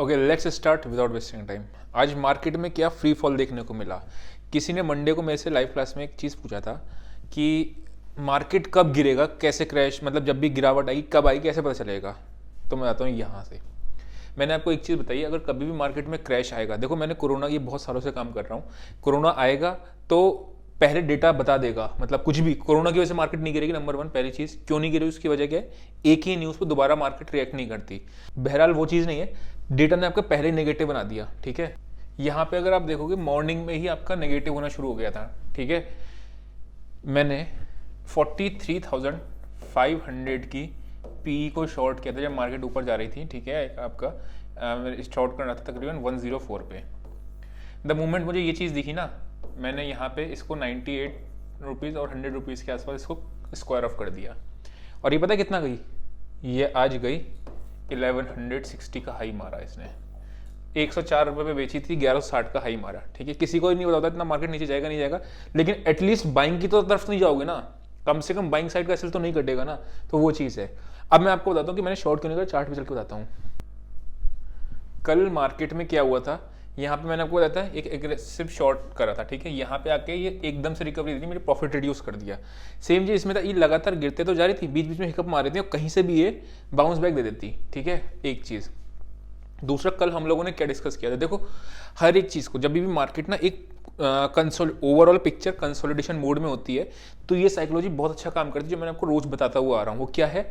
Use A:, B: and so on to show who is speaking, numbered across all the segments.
A: Okay, let's start without wasting time. आज market में क्या फ्री फॉल देखने को मिला। किसी ने मंडे को मेरे से लाइव क्लास में एक चीज़ पूछा था कि मार्केट कब गिरेगा, कैसे क्रैश, मतलब जब भी गिरावट आएगी कब आएगी, कैसे पता चलेगा। तो मैं आता हूँ यहाँ से। मैंने आपको एक चीज़ बताई, अगर कभी भी मार्केट में क्रैश आएगा, देखो मैंने कोरोना ये बहुत सालों से काम कर रहा हूँ। कोरोना आएगा तो पहले डेटा बता देगा, मतलब कुछ भी कोरोना की वजह से मार्केट नहीं गिरेगी। नंबर वन, पहली चीज़ क्यों नहीं गिरी उसकी वजह क्या है, एक ही न्यूज़ पे दोबारा मार्केट रिएक्ट नहीं करती। बहरहाल वो चीज़ नहीं है, डेटा ने आपका पहले नेगेटिव बना दिया। ठीक है, यहाँ पे अगर आप देखोगे मॉर्निंग में ही आपका नेगेटिव होना शुरू हो गया था। ठीक है, मैंने 43,500 की पी को शॉर्ट किया था जब मार्केट ऊपर जा रही थी। ठीक है, आपका शॉर्ट करना था तकरीबन 104 पे। द मोमेंट मुझे ये चीज़ दिखी ना, मैंने यहाँ पे इसको 98 रुपीज़ और 100 रुपीज़ के आसपास इसको स्क्वायर ऑफ कर दिया। और ये पता है कितना गई, ये आज गई 1160 का हाई मारा इसने। 104 रुपये पे बेची थी, 1160 का हाई मारा। ठीक है, किसी को ही नहीं पता होता इतना मार्केट नीचे जाएगा नहीं जाएगा, लेकिन एटलीस्ट बाइंग की तो तरफ नहीं जाओगे ना, कम से कम बाइंग साइड का एसएल तो नहीं कटेगा ना। तो वो चीज़ है। अब मैं आपको बताता हूँ कि मैंने शॉर्ट क्यों नहीं करा, चार्ट पे चल के बताता हूँ। कल मार्केट में क्या हुआ था, यहाँ पे मैंने आपको बताया था एक एग्रेसिव शॉर्ट करा था। ठीक है, यहाँ पे आके ये एकदम से रिकवरी दी, मेरे प्रॉफिट रिड्यूस कर दिया। सेम चीज इसमें था, ये लगातार गिरते तो जा रही थी, बीच बीच में हिकअप मार रही थी और कहीं से भी ये बाउंस बैक दे देती। ठीक है, एक चीज़। दूसरा, कल हम लोगों ने क्या डिस्कस किया था, देखो हर एक चीज़ को जब भी मार्केट ना एक ओवरऑल पिक्चर कंसोलिडेशन मोड में होती है तो ये साइकोलॉजी बहुत अच्छा काम करती है, जो मैंने आपको रोज बताता हुआ आ रहा हूँ। वो क्या है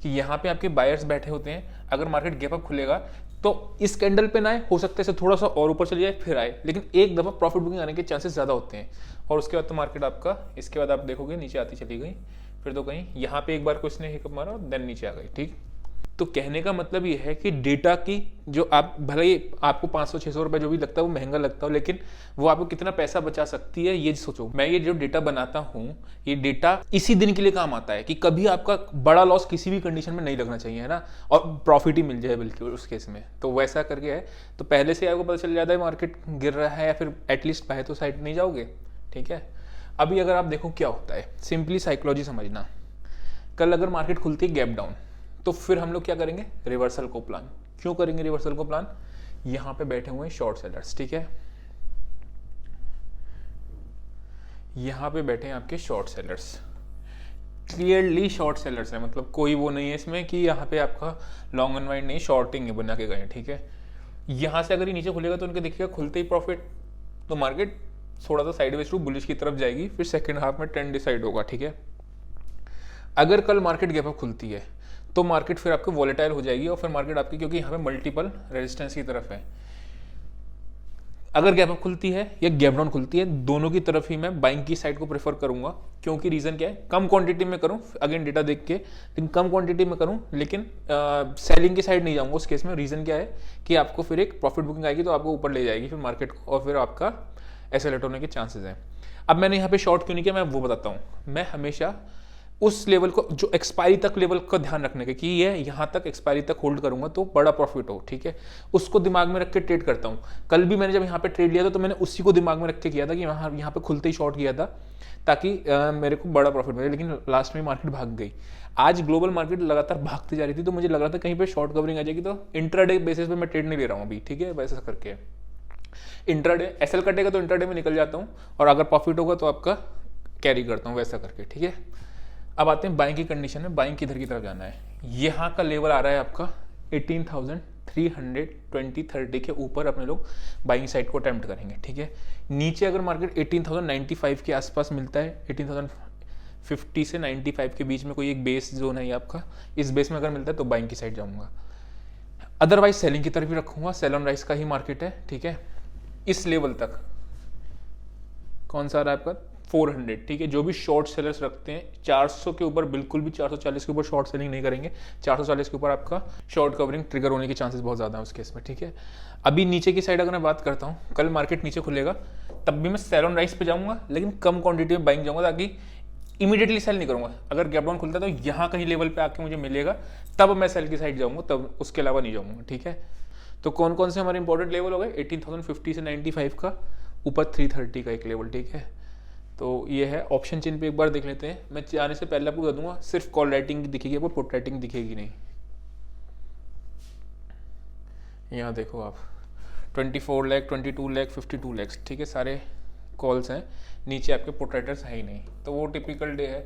A: कि यहाँ पे आपके बायर्स बैठे होते हैं, अगर मार्केट गैप अप खुलेगा तो इस कैंडल पे ना आए, हो सकता है इसे थोड़ा सा और ऊपर चले जाए फिर आए, लेकिन एक दफ़ा प्रॉफिट बुकिंग आने के चांसेस ज़्यादा होते हैं। और उसके बाद तो मार्केट आपका, इसके बाद आप देखोगे नीचे आती चली गई, फिर तो कहीं यहाँ पे एक बार को इसने हिकअप मारा और देन नीचे आ गई। ठीक, तो कहने का मतलब ये है कि डेटा की जो आप भले ही आपको 500-600 रुपये जो भी लगता है वो महंगा लगता हो, लेकिन वो आपको कितना पैसा बचा सकती है ये सोचो। मैं ये जो डेटा बनाता हूँ, ये डेटा इसी दिन के लिए काम आता है कि कभी आपका बड़ा लॉस किसी भी कंडीशन में नहीं लगना चाहिए, है ना, और प्रॉफिट ही मिल जाए बल्कि उस केस में। तो वैसा करके है, तो पहले से आपको पता चल जाता है मार्केट गिर रहा है या फिर एटलीस्ट बाय तो साइड नहीं जाओगे। ठीक है, अभी अगर आप देखो क्या होता है, सिंपली साइकोलॉजी समझना। कल अगर मार्केट खुलती है गैप डाउन, तो फिर हम लोग क्या करेंगे, रिवर्सल को प्लान। क्यों करेंगे रिवर्सल को प्लान, यहां पे बैठे हुए हैं शॉर्ट सेलर्स। ठीक है, यहां पे बैठे हैं आपके short sellers, clearly short sellers है, मतलब कोई वो नहीं है इसमें कि यहाँ पे आपका लॉन्ग अनवाइंड नहीं, शॉर्टिंग बना के गए। ठीक है, यहां से अगर ये नीचे खुलेगा तो उनके देखिएगा खुलते ही प्रॉफिट, तो मार्केट थोड़ा सा साइडवेज टू बुलिश की तरफ जाएगी, फिर सेकेंड हाफ में ट्रेंड डिसाइड होगा। ठीक है, अगर कल मार्केट गैप अप खुलती है तो मार्केट फिर आपको वॉलेटाइल हो जाएगी और फिर मार्केट आपकी, क्योंकि यहाँ पे मल्टीपल रेजिस्टेंस की तरफ है, अगर गैप अप खुलती है या गैप डाउन खुलती है, दोनों की तरफ ही मैं बाइंग की साइड को प्रेफर करूंगा। क्योंकि रीजन क्या है, कम क्वांटिटी में करूं, अगेन डेटा देख के, लेकिन कम क्वांटिटी में करूं, लेकिन सेलिंग की साइड नहीं जाऊंगा उस केस में। रीजन क्या है कि आपको फिर एक प्रॉफिट बुकिंग आएगी तो आपको ऊपर ले जाएगी फिर मार्केट को, और फिर आपका एसेलेट होने के चांसेस हैं। अब मैंने यहाँ पे शॉर्ट क्यों नहीं किया, मैं वो बताता हूँ। मैं हमेशा उस लेवल को, जो एक्सपायरी तक लेवल का ध्यान रखने का कि ये यहाँ तक एक्सपायरी तक होल्ड करूंगा तो बड़ा प्रॉफिट हो। ठीक है, उसको दिमाग में रख के ट्रेड करता हूँ। कल भी मैंने जब यहाँ पे ट्रेड लिया था तो मैंने उसी को दिमाग में रख के किया था कि यहाँ पे खुलते ही शॉर्ट किया था ताकि मेरे को बड़ा प्रॉफिट मिले, लेकिन लास्ट में मार्केट भाग गई। आज ग्लोबल मार्केट लगातार भागती जा रही थी तो मुझे लग रहा था कहीं पे शॉर्ट कवरिंग आ जाएगी, तो इंट्राडे बेसिस पे मैं ट्रेड नहीं ले रहा हूँ अभी। ठीक है, वैसा करके इंट्राडे एसएल कटेगा तो इंट्राडे में निकल जाता हूँ, और अगर प्रॉफिट होगा तो आपका कैरी करता हूँ, वैसा करके। ठीक है, अब आते हैं बाइंग की कंडीशन में। बाइंग किधर की तरफ जाना है, यहाँ का लेवल आ रहा है आपका 18,320-30 के ऊपर अपने लोग बाइंग साइड को अटेम्प्ट करेंगे। ठीक है, नीचे अगर मार्केट 18,095 के आसपास मिलता है, 18,050 से 95 के बीच में कोई एक बेस जोन है आपका, इस बेस में अगर मिलता है तो बाइंग की साइड जाऊंगा, अदरवाइज सेलिंग की तरफ ही रखूंगा। सेल ऑन राइस का ही मार्केट है। ठीक है, इस लेवल तक कौन सा आ रहा है आपका 400। ठीक है, जो भी शॉर्ट सेलर्स रखते हैं 400 के ऊपर बिल्कुल भी, 440 के ऊपर शॉर्ट सेलिंग नहीं करेंगे। 440 के ऊपर आपका शॉर्ट कवरिंग ट्रिगर होने के चांसेस बहुत ज़्यादा है उस केस में। ठीक है, अभी नीचे की साइड अगर मैं बात करता हूँ, कल मार्केट नीचे खुलेगा तब भी मैं सेल ऑन राइस पे जाऊँगा, लेकिन कम क्वांटिटी में बाइंग जाऊँगा ताकि इमीडिएटली सेल नहीं करूँगा। अगर गैप डाउन खुलता है तो यहाँ कहीं लेवल पर आके मुझे मिलेगा तब मैं सेल की साइड जाऊँगा, तब उसके अलावा नहीं जाऊँगा। ठीक है, तो कौन कौन से हमारे इंपॉर्टेंट लेवल हो गए, 18,050 से 95 का, ऊपर 330 का एक लेवल। ठीक है, तो ये है ऑप्शन चिन्ह पे एक बार देख लेते हैं। मैं जाने से पहले आपको बता दूंगा, सिर्फ कॉल राइटिंग दिखेगी, आपको पुट राइटिंग दिखेगी नहीं। यहाँ देखो आप 24 लाख, 22 लाख, 52 लाख, ठीक है, सारे कॉल्स हैं, नीचे आपके पुट राइटर्स है ही नहीं, तो वो टिपिकल डे है।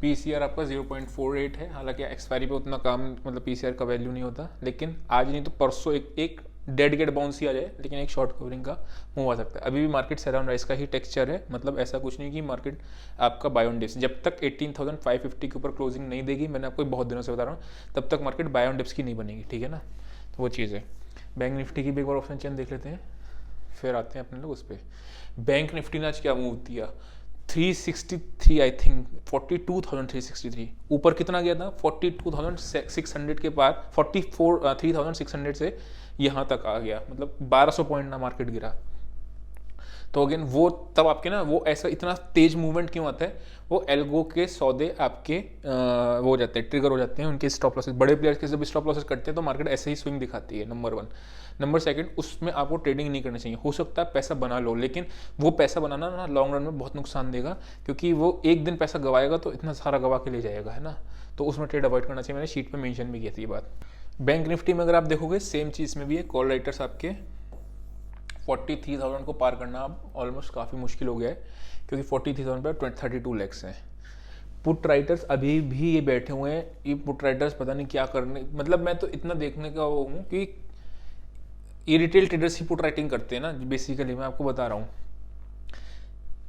A: पीसीआर आपका 0.48 है, हालांकि एक्सपायरी पे उतना काम मतलब पीसीआर का वैल्यू नहीं होता, लेकिन आज नहीं तो परसों एक डेड गेट बाउंस ही आ जाए, लेकिन एक शॉर्ट कवरिंग का मूव आ सकता है। अभी भी मार्केट सेल ऑन राइज का ही टेक्सचर है, मतलब ऐसा कुछ नहीं कि मार्केट आपका बाय ऑन डिप्स, जब तक 18,550 के ऊपर क्लोजिंग नहीं देगी, मैंने आपको बहुत दिनों से बता रहा हूँ, तब तक मार्केट बाय ऑन डिप्स की नहीं बनेगी, ठीक है ना, तो वो चीज़ है। बैंक निफ्टी की भी एक बार ऑप्शन चेन देख लेते हैं, फिर आते हैं अपने लोग उस पर। बैंक निफ्टी ने आज क्या मूव दिया, 363 आई थिंक 42,363, ऊपर कितना गया था 42,600 के पार, 3,600 से यहाँ तक आ गया, मतलब 1200 पॉइंट ना मार्केट गिरा। तो अगेन वो तब आपके ना वो ऐसा इतना तेज मूवमेंट क्यों आता है, वो एल्गो के सौदे आपके वो हो जाते हैं, ट्रिगर हो जाते हैं, उनके स्टॉप लॉसेस, बड़े प्लेयर्स के जब स्टॉप लॉसेस करते हैं तो मार्केट ऐसे ही स्विंग दिखाती है, नंबर 1। नंबर 2, उसमें आपको ट्रेडिंग नहीं करनी चाहिए, हो सकता है पैसा बना लो, लेकिन वो पैसा बनाना ना लॉन्ग रन में बहुत नुकसान देगा, क्योंकि वो एक दिन पैसा गवाएगा तो इतना सारा गवा के ले जाएगा, है ना, तो उसमें ट्रेड अवॉइड करना चाहिए। मैंने शीट पे मेंशन भी की थी ये बात। बैंक निफ्टी में अगर आप देखोगे सेम चीज़ में भी है, कॉल राइटर्स आपके 43,000 को पार करना अब ऑलमोस्ट काफ़ी मुश्किल हो गया है, क्योंकि 43,000 पर 32 लैक्स हैं। पुट राइटर्स अभी भी ये बैठे हुए हैं, ये पुट राइटर्स पता नहीं क्या करने, मतलब मैं तो इतना देखने का वो हूँ कि ये रिटेल ट्रेडर्स ही पुट राइटिंग करते हैं ना बेसिकली, मैं आपको बता रहा हूँ।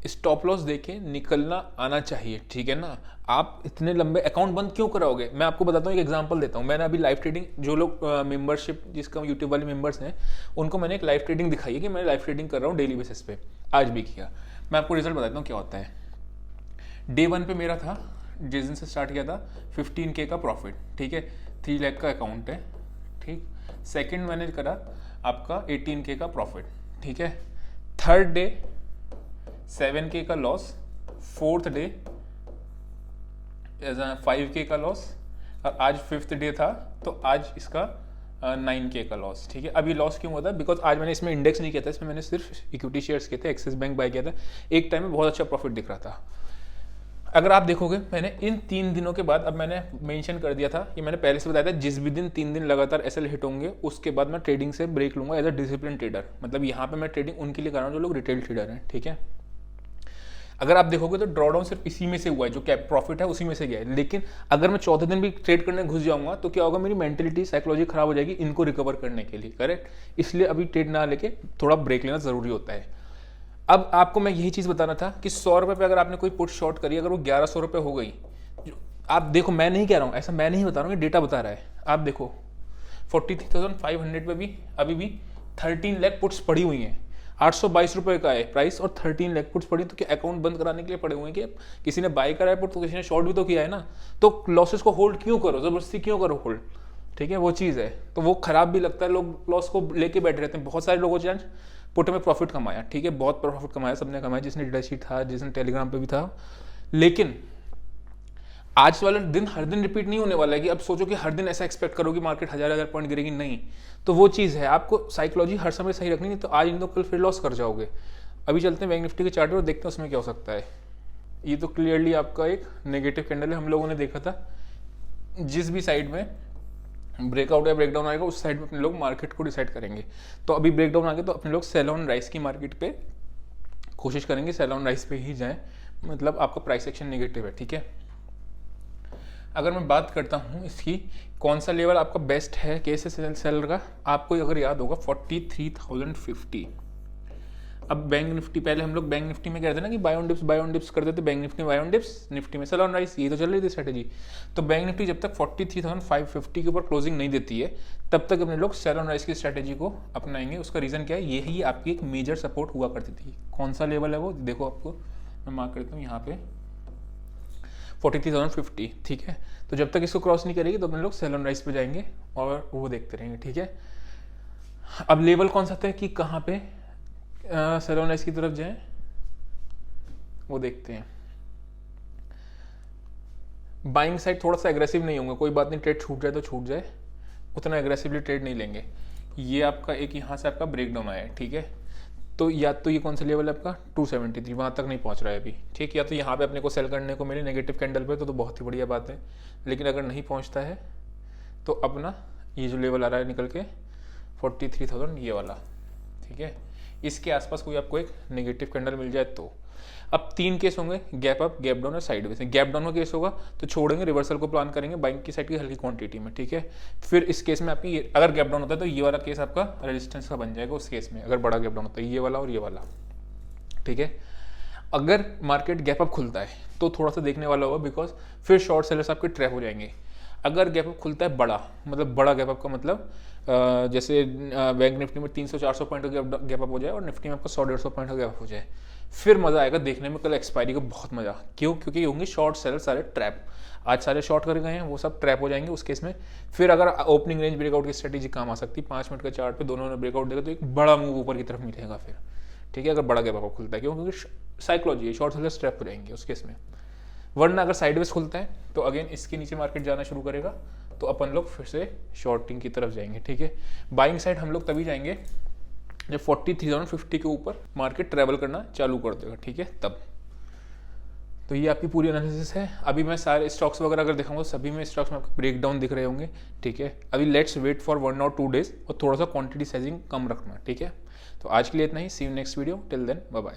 A: स्टॉप लॉस देके निकलना आना चाहिए, ठीक है ना, आप इतने लंबे अकाउंट बंद क्यों कराओगे। मैं आपको बताता हूँ, एक एग्जांपल देता हूँ। मैंने अभी लाइव ट्रेडिंग, जो लोग मेंबरशिप जिसका यूट्यूब वाले मेंबर्स हैं, उनको मैंने एक लाइव ट्रेडिंग दिखाई है कि मैं लाइव ट्रेडिंग कर रहा हूँ डेली बेसिस पे, आज भी किया। मैं आपको रिजल्ट बताता हूँ क्या होता है। डे 1 पे मेरा था, जिस दिन से स्टार्ट किया था, 15K का प्रॉफिट, ठीक है, 3 लाख का अकाउंट है, ठीक। सेकेंड मैंने करा आपका 18K का प्रॉफिट, ठीक है। थर्ड डे 7K का लॉस, फोर्थ डे 5K का लॉस, और आज 5th डे था तो आज इसका 9K का लॉस, ठीक है। अभी लॉस क्यों होता है, बिकॉज आज मैंने इसमें इंडेक्स नहीं किया था, इसमें मैंने सिर्फ इक्विटी शेयर्स किए थे, एक्सिस बैंक बाय किया था, एक टाइम में बहुत अच्छा प्रॉफिट दिख रहा था। अगर आप देखोगे, मैंने इन 3 दिनों के बाद, अब मैंने मेंशन कर दिया था, ये मैंने पहले से बताया था, जिस भी दिन 3 दिन लगातार एसएल हिट होंगे उसके बाद मैं ट्रेडिंग से ब्रेक लूंगा एज अ डिसिप्लिन ट्रेडर। मतलब यहाँ पे मैं ट्रेडिंग उनके लिए कर रहा हूँ जो लोग रिटेल ट्रेडर हैं, ठीक है। अगर आप देखोगे तो ड्रॉडाउन सिर्फ इसी में से हुआ है, जो कैप प्रॉफिट है उसी में से गया है, लेकिन अगर मैं चौथे दिन भी ट्रेड करने घुस जाऊंगा तो क्या होगा, मेरी मेंटलिटी साइकोलॉजी खराब हो जाएगी इनको रिकवर करने के लिए, करेक्ट। इसलिए अभी ट्रेड ना लेके थोड़ा ब्रेक लेना जरूरी होता है। अब आपको मैं यही चीज बताना था कि 100 रुपए पे अगर आपने कोई पुट शॉर्ट करी, अगर वो 1100 रुपए हो गई, आप देखो, मैं नहीं कह रहा हूं ऐसा, मैं नहीं बता रहा हूं, ये डेटा बता रहा है। आप देखो 43,500 पे भी अभी भी 13 लाख पुट्स पड़ी हुई हैं, 822 रुपए का है प्राइस और 13 लाख पुट्स पड़ी, तो क्या अकाउंट बंद कराने के लिए पड़े हुए हैं कि किसी ने बाय करा है पुट, तो किसी ने शॉर्ट भी तो किया है ना, तो लॉसेस को होल्ड क्यों करो, जबरदस्ती क्यों करो होल्ड, ठीक है, वो चीज़ है। तो वो खराब भी लगता है, लोग लॉस को लेके बैठे रहते हैं। बहुत सारे लोगों ने पुट में प्रॉफिट कमाया, ठीक है, बहुत प्रॉफिट कमाया, सबने कमाया, जिसने डेटा शीट था, जिसने टेलीग्राम पे भी था, लेकिन आज वाला दिन हर दिन रिपीट नहीं होने वाला है कि अब सोचो कि हर दिन ऐसा एक्सपेक्ट करो कि मार्केट हजार पॉइंट गिरेगी, नहीं। तो वो चीज़ है, आपको साइकोलॉजी हर समय सही रखनी, नहीं तो आज इन दो कल फिर लॉस कर जाओगे। अभी चलते हैं बैंक निफ्टी के चार्ट और देखते हैं उसमें क्या हो सकता है। ये तो क्लियरली आपका एक नेगेटिव कैंडल है, हम लोगों ने देखा था, जिस भी साइड में ब्रेकआउट या ब्रेकडाउन आएगा उस साइड में अपने लोग मार्केट को डिसाइड करेंगे। तो अभी ब्रेकडाउन आ गया तो अपने लोग सेल ऑन राइस की मार्केट पे कोशिश करेंगे, सेल ऑन राइस पे ही जाएं, मतलब आपका प्राइस एक्शन नेगेटिव है, ठीक है। अगर मैं बात करता हूँ इसकी, कौन सा लेवल आपका बेस्ट है कैसे सेलर का, आपको अगर याद होगा 43,050। अब बैंक निफ्टी, पहले हम लोग बैंक निफ्टी में कहते थे ना कि बाय ऑन डिप्स करते थे, बैंक निफ्टी में बाय ऑन डिप्स, निफ्टी में सेल ऑन राइस, ये तो चल रही थी स्ट्रेटेजी। तो बैंक निफ्टी जब तक 43,550 के ऊपर क्लोजिंग नहीं देती है तब तक अपने लोग सेल ऑन राइस की स्ट्रेटेजी को अपनाएंगे। उसका रीजन क्या है, यही आपकी एक मेजर सपोर्ट हुआ करती थी। कौन सा लेवल है वो देखो, आपको मैं मार्क करता हूँ यहाँ पे 43,050, ठीक है। तो जब तक इसको क्रॉस नहीं करेगी तो अपने लोग सेल ऑन राइस पे जाएंगे और वो देखते रहेंगे, ठीक है। अब लेवल कौन सा था कि कहाँ पे सेल ऑन राइस की तरफ जाएं, वो देखते हैं। बाइंग साइड थोड़ा सा एग्रेसिव नहीं होंगे, कोई बात नहीं, ट्रेड छूट जाए तो छूट जाए, उतना एग्रेसिवली ट्रेड नहीं लेंगे। ये आपका एक यहाँ से आपका ब्रेकडाउन आया है, ठीक है। तो या तो ये कौन सा लेवल है आपका 273, वहाँ तक नहीं पहुँच रहा है अभी, ठीक। या तो यहाँ पे अपने को सेल करने को मिले नेगेटिव कैंडल पे तो बहुत ही बढ़िया बात है, लेकिन अगर नहीं पहुँचता है तो अपना ये जो लेवल आ रहा है निकल के 43,000 ये वाला, ठीक है। इसके आसपास कोई आपको एक नेगेटिव कैंडल मिल जाए तो अब 3 केस होंगे, गैप अप, गैप डाउन और साइडवेज। गैप डाउन का केस होगा तो छोड़ेंगे, रिवर्सल को प्लान करेंगे बाइंग की साइड की हल्की क्वांटिटी में, ठीक है। फिर इस केस में आपकी अगर गैप डाउन होता है तो ये वाला केस आपका रेजिस्टेंस का बन जाएगा उस केस में, अगर बड़ा गैप डाउन होता है, ये वाला और ये वाला, ठीक है। अगर मार्केट गैप अप खुलता है तो थोड़ा सा देखने वाला होगा, बिकॉज फिर शॉर्ट सेलर्स आपके ट्रैप हो जाएंगे। अगर गैप अप खुलता है बड़ा, मतलब बड़ा गैप अप का मतलब जैसे बैंक निफ्टी में 300-400 पॉइंट का गैप अप हो जाए और निफ्टी में आपका 100-150 पॉइंट का गैप अप हो जाए, फिर मजा आएगा देखने में कल एक्सपायरी का, बहुत मजा। क्यों? क्योंकि होंगे शॉर्ट सेलर सारे ट्रैप, आज सारे शॉर्ट कर गए हैं वो सब ट्रैप हो जाएंगे उस केस में। फिर अगर ओपनिंग रेंज ब्रेकआउट की स्ट्रेटेजी काम आ सकती है, 5 मिनट का चार्ट पे दोनों ने ब्रेकआउट देगा तो एक बड़ा मूव ऊपर की तरफ मिलेगा फिर, ठीक है, अगर बड़ा गैप अप खुलता है। क्यों? क्योंकि साइकोलॉजी है, शॉर्ट सेलर ट्रैप हो जाएंगे उस केस में। वरना अगर साइडवेज खुलता है तो अगेन इसके नीचे मार्केट जाना शुरू करेगा तो अपन लोग फिर से शॉर्टिंग की तरफ जाएंगे, ठीक है। बाइंग साइड हम लोग तभी जाएंगे जब 43,050 के ऊपर मार्केट ट्रेवल करना चालू कर देगा, ठीक है, तब। तो ये आपकी पूरी एनालिसिस है। अभी मैं सारे स्टॉक्स वगैरह अगर दिखाऊंगा सभी में स्टॉक्स में आपको ब्रेक डाउन दिख रहे होंगे, ठीक है। अभी लेट्स वेट फॉर 1 और 2 डेज और थोड़ा सा क्वांटिटी साइजिंग कम रखना, ठीक है। तो आज के लिए इतना ही, see you next video, till then bye bye.